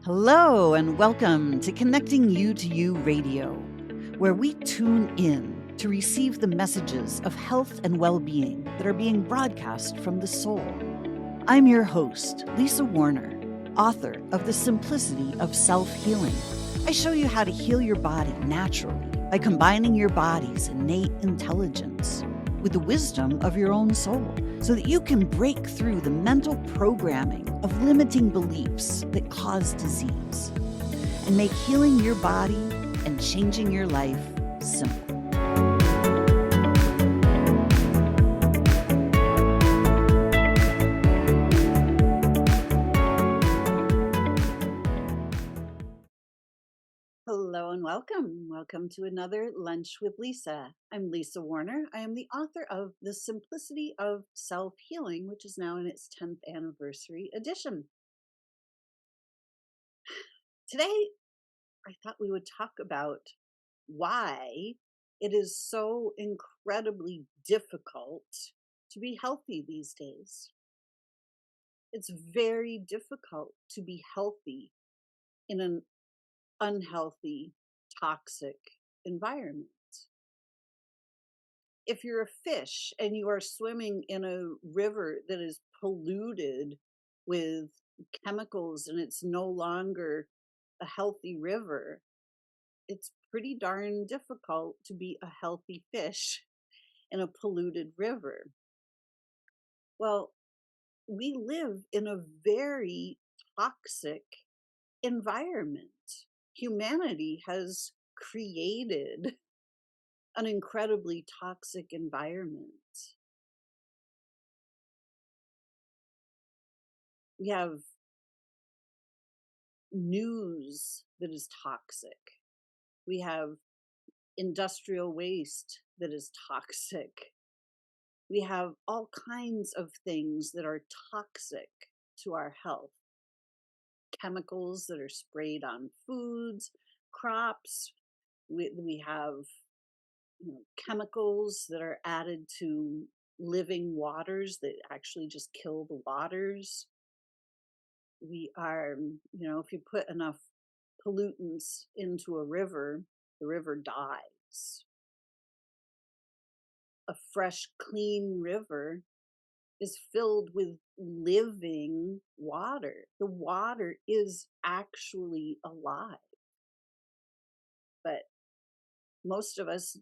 Hello, and welcome to Connecting You to You Radio, where we tune in to receive the messages of health and well being that are being broadcast from the soul. I'm your host, Lisa Warner, author of The Simplicity of Self Healing. I show you how to heal your body naturally by combining your body's innate intelligence with the wisdom of your own soul, so that you can break through the mental programming of limiting beliefs that cause disease and make healing your body and changing your life simple. Hello and welcome. Welcome to another Lunch with Lisa. I'm Lisa Warner. I am the author of The Simplicity of Self Healing, which is now in its 10th anniversary edition. Today, I thought we would talk about why it is so incredibly difficult to be healthy these days. It's very difficult to be healthy in an unhealthy, toxic environment. If you're a fish and you are swimming in a river that is polluted with chemicals and it's no longer a healthy river, it's pretty darn difficult to be a healthy fish in a polluted river. Well, we live in a very toxic environment. Humanity has created an incredibly toxic environment. We have news that is toxic. We have industrial waste that is toxic. We have all kinds of things that are toxic to our health. Chemicals that are sprayed on foods, crops. We have chemicals that are added to living waters that actually just kill the waters. We are, if you put enough pollutants into a river, the river dies. A fresh, clean river is filled with living water. The water is actually alive. But most of us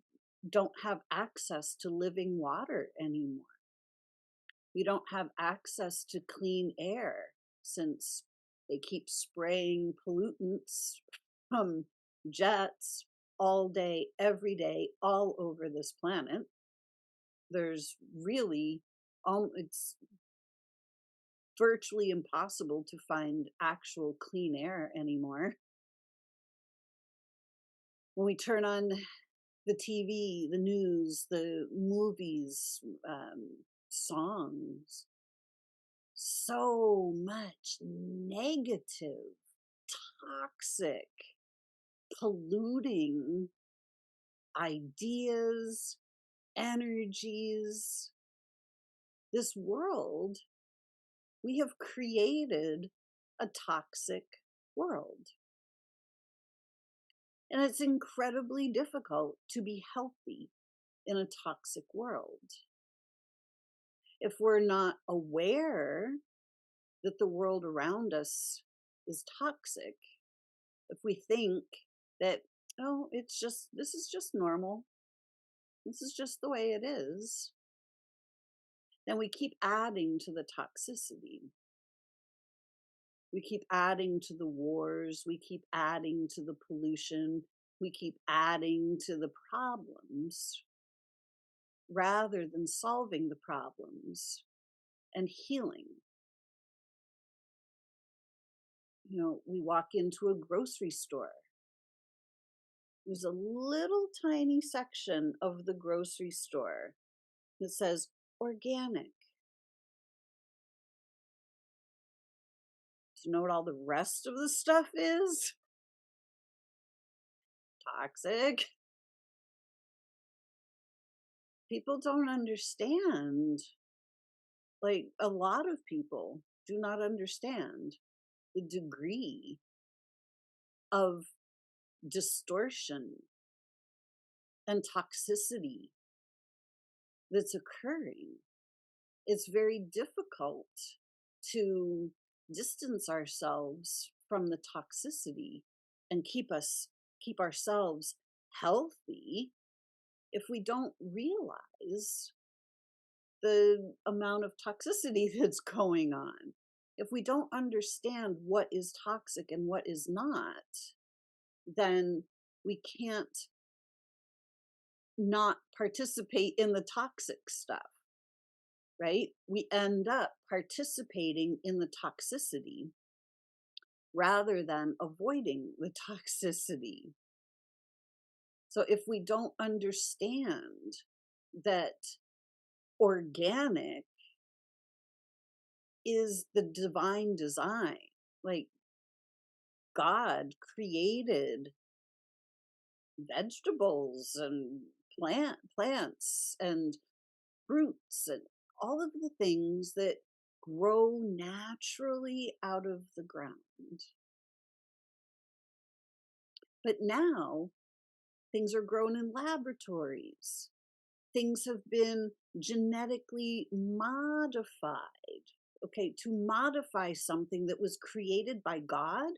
don't have access to living water anymore. We don't have access to clean air since they keep spraying pollutants from jets all day, every day, all over this planet. There's really, it's virtually impossible to find actual clean air anymore. When we turn on the TV, the news, the movies, songs, so much negative, toxic, polluting ideas, energies. This world, we have created a toxic world. And it's incredibly difficult to be healthy in a toxic world. If we're not aware that the world around us is toxic, if we think that, oh, this is just normal, this is just the way it is, then we keep adding to the toxicity. We keep adding to the wars, we keep adding to the pollution, we keep adding to the problems rather than solving the problems and healing. We walk into a grocery store. There's a little tiny section of the grocery store that says organic. Do you know what all the rest of the stuff is? Toxic. People don't understand. Like, a lot of people do not understand the degree of distortion and toxicity that's occurring. It's very difficult to distance ourselves from the toxicity and keep ourselves healthy if we don't realize the amount of toxicity that's going on. If we don't understand what is toxic and what is not, then we can't not participate in the toxic stuff, right? We end up participating in the toxicity rather than avoiding the toxicity. So if we don't understand that organic is the divine design, like God created vegetables and plants and fruits and all of the things that grow naturally out of the ground. But now things are grown in laboratories. Things have been genetically modified. Okay, to modify something that was created by God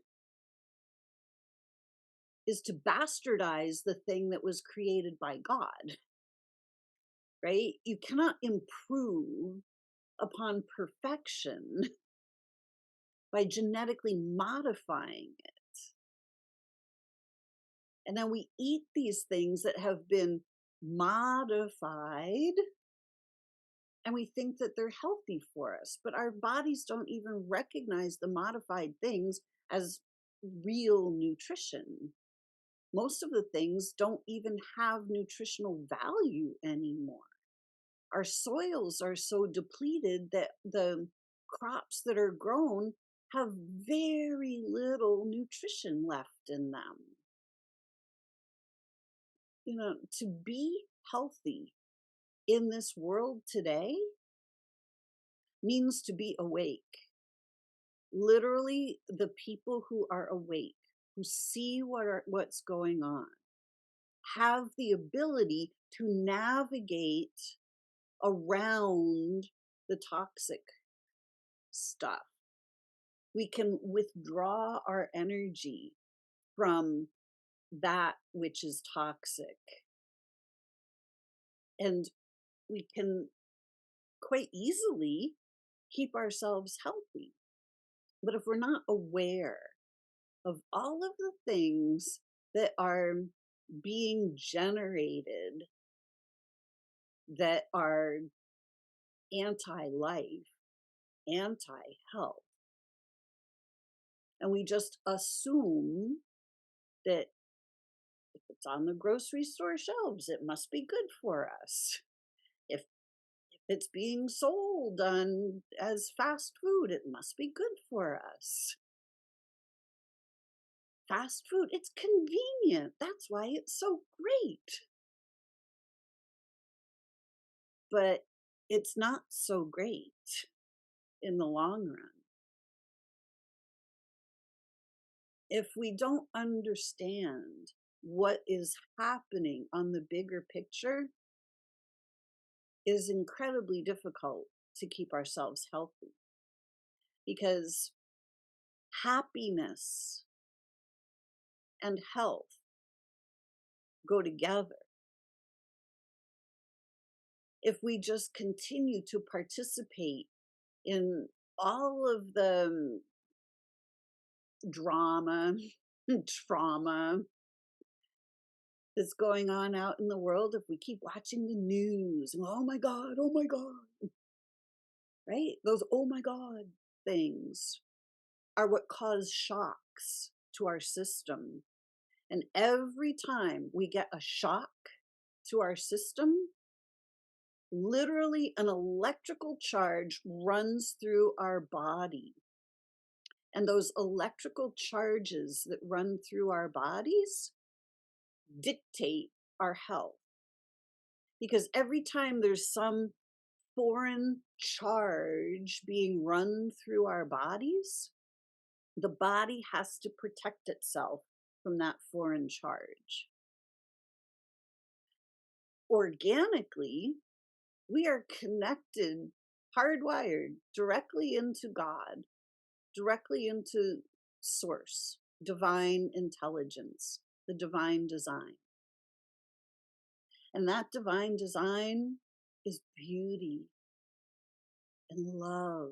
is to bastardize the thing that was created by God, right? You cannot improve upon perfection by genetically modifying it. And then we eat these things that have been modified and we think that they're healthy for us, but our bodies don't even recognize the modified things as real nutrition. Most of the things don't even have nutritional value anymore. Our soils are so depleted that the crops that are grown have very little nutrition left in them. You know, to be healthy in this world today means to be awake. Literally, the people who are awake, who see what's going on, have the ability to navigate around the toxic stuff. We can withdraw our energy from that which is toxic. And we can quite easily keep ourselves healthy. But if we're not aware of all of the things that are being generated that are anti life, anti health, and we just assume that if it's on the grocery store shelves, it must be good for us. If it's being sold on as fast food, it must be good for us. Fast food, it's convenient. That's why it's so great. But it's not so great in the long run. If we don't understand what is happening on the bigger picture, it is incredibly difficult to keep ourselves healthy because happiness and health go together. If we just continue to participate in all of the drama, trauma that's going on out in the world, if we keep watching the news, oh my God, right? Those oh my God things are what cause shocks to our system. And every time we get a shock to our system, literally an electrical charge runs through our body. And those electrical charges that run through our bodies dictate our health. Because every time there's some foreign charge being run through our bodies, the body has to protect itself from that foreign charge. Organically, we are connected, hardwired directly into God, directly into source, divine intelligence, the divine design. And that divine design is beauty and love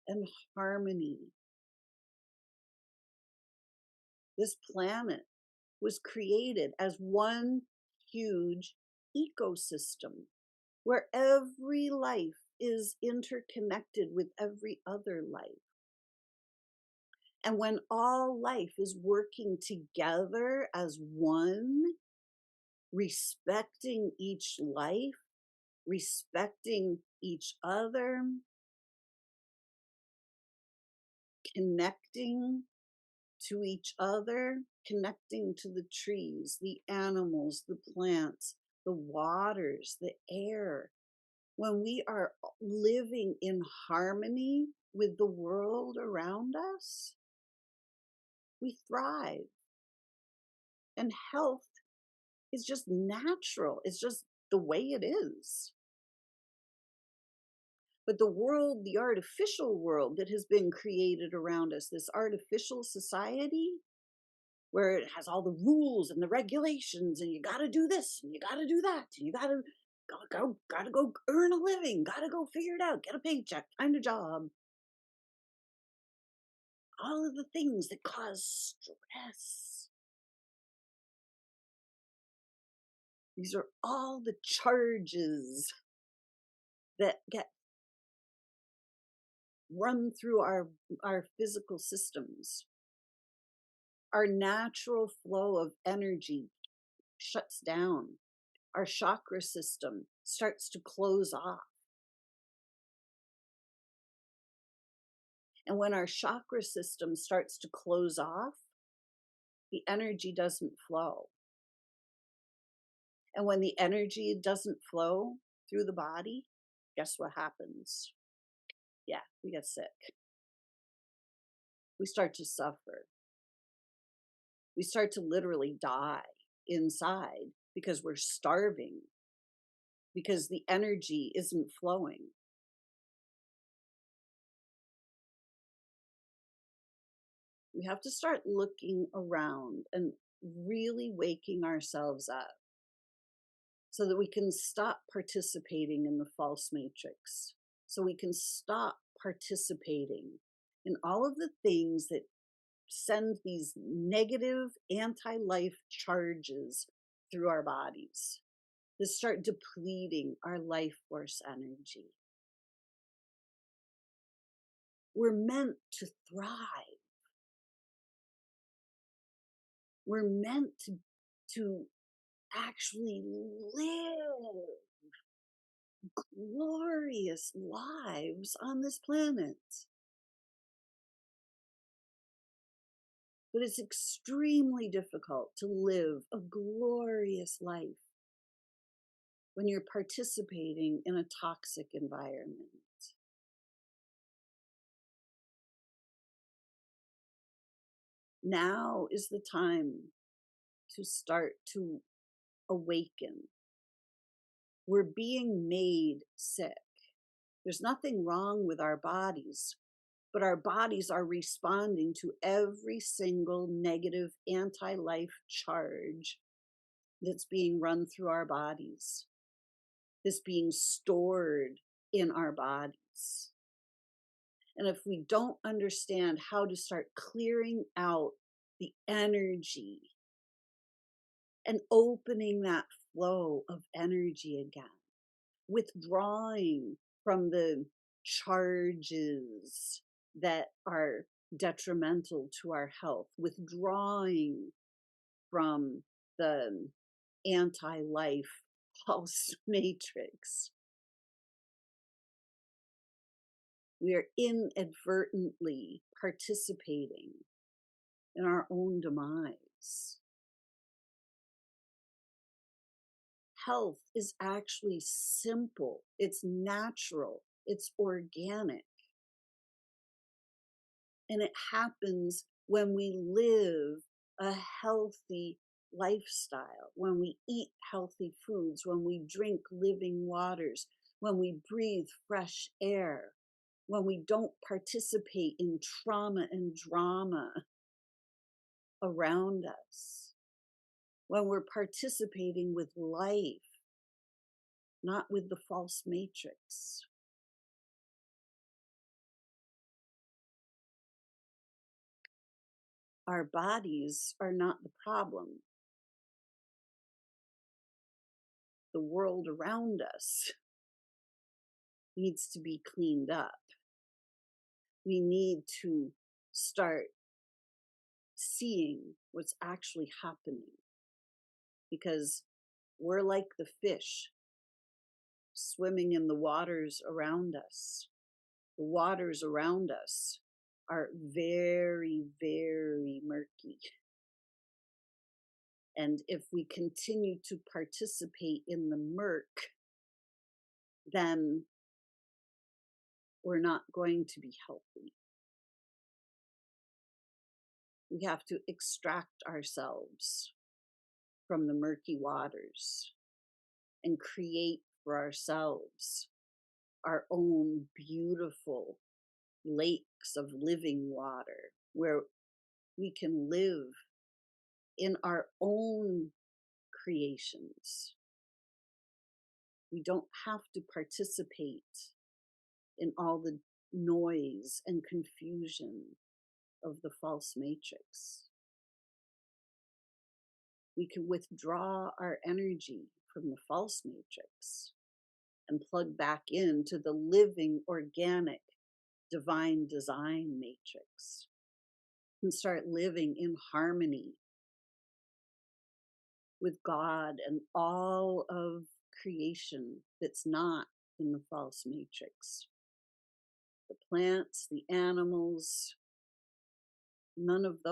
and harmony. This planet was created as one huge ecosystem where every life is interconnected with every other life. And when all life is working together as one, respecting each life, respecting each other, connecting to each other, connecting to the trees, the animals, the plants, the waters, the air. When we are living in harmony with the world around us, we thrive. And health is just natural. It's just the way it is. But the world, the artificial world that has been created around us, this artificial society, where it has all the rules and the regulations, and you got to do this and you got to do that, and you got to go earn a living, got to go figure it out, get a paycheck, find a job. All of the things that cause stress. These are all the charges that get run through our physical systems. Our natural flow of energy shuts down. Our chakra system starts to close off. And when our chakra system starts to close off, the energy doesn't flow. And when the energy doesn't flow through the body, guess what happens? Yeah, we get sick. We start to suffer. We start to literally die inside because we're starving, because the energy isn't flowing. We have to start looking around and really waking ourselves up so that we can stop participating in the false matrix, so we can stop participating in all of the things that send these negative anti-life charges through our bodies that start depleting our life force energy. We're meant to thrive. We're meant to actually live glorious lives on this planet. But it's extremely difficult to live a glorious life when you're participating in a toxic environment. Now is the time to start to awaken. We're being made sick. There's nothing wrong with our bodies, but our bodies are responding to every single negative anti-life charge that's being run through our bodies, that's being stored in our bodies. And if we don't understand how to start clearing out the energy and opening that flow of energy again, withdrawing from the charges that are detrimental to our health, withdrawing from the anti-life pulse matrix, we are inadvertently participating in our own demise. Health is actually simple, it's natural, it's organic. And it happens when we live a healthy lifestyle, when we eat healthy foods, when we drink living waters, when we breathe fresh air, when we don't participate in trauma and drama around us, when we're participating with life, not with the false matrix. Our bodies are not the problem. The world around us needs to be cleaned up. We need to start seeing what's actually happening, because we're like the fish swimming in the waters around us. The waters around us are very, very murky. And if we continue to participate in the murk, then we're not going to be healthy. We have to extract ourselves from the murky waters and create for ourselves our own beautiful lakes of living water where we can live in our own creations. We don't have to participate in all the noise and confusion of the false matrix. We can withdraw our energy from the false matrix and plug back into the living, organic, divine design matrix and start living in harmony with God and all of creation that's not in the false matrix. The plants, the animals, none of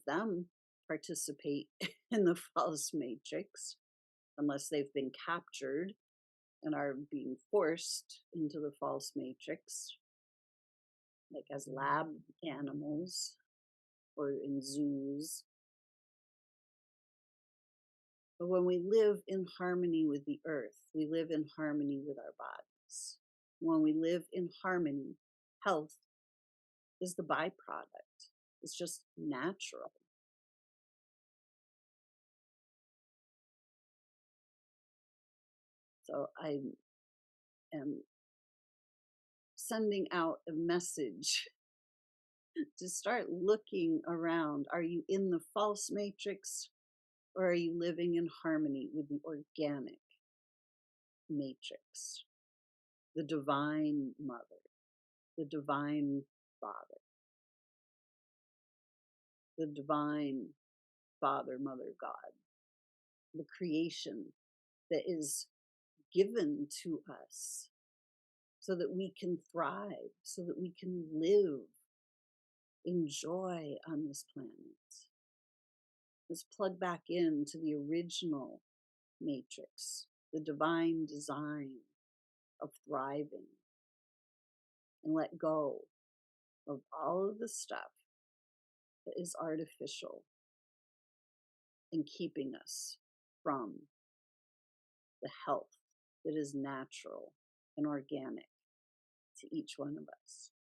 them participate in the false matrix unless they've been captured and are being forced into the false matrix, like as lab animals or in zoos. But when we live in harmony with the earth, we live in harmony with our bodies. When we live in harmony, health is the byproduct. It's just natural. So I am sending out a message to start looking around. Are you in the false matrix, or are you living in harmony with the organic matrix, the divine mother, the divine father, the divine father, mother, God, the creation that is given to us so that we can thrive, so that we can live in joy on this planet? Let's plug back into the original matrix, the divine design of thriving, and let go of all of the stuff that is artificial and keeping us from the health that is natural and organic to each one of us.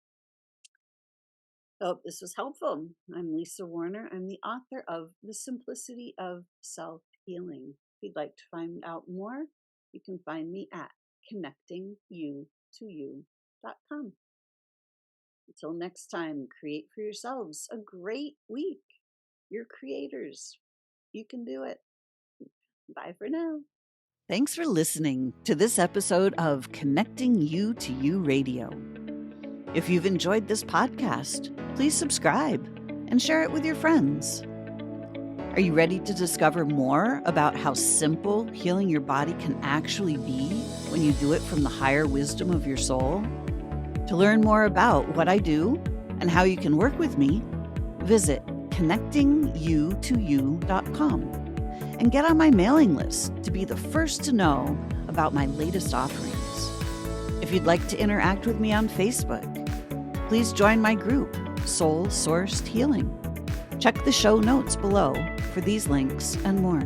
Hope this was helpful. I'm Lisa Warner. I'm the author of The Simplicity of Self-Healing. If you'd like to find out more, you can find me at connectingyou2you.com. Until next time, create for yourselves a great week. You're creators. You can do it. Bye for now. Thanks for listening to this episode of Connecting You to You Radio. If you've enjoyed this podcast, please subscribe and share it with your friends. Are you ready to discover more about how simple healing your body can actually be when you do it from the higher wisdom of your soul? To learn more about what I do and how you can work with me, visit connectingyou2you.com and get on my mailing list to be the first to know about my latest offerings. If you'd like to interact with me on Facebook, please join my group, soul-sourced healing. Check the show notes below for these links and more.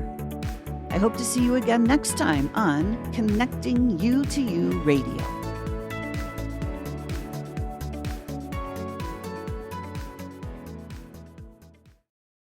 I hope to see you again next time on Connecting You to You Radio.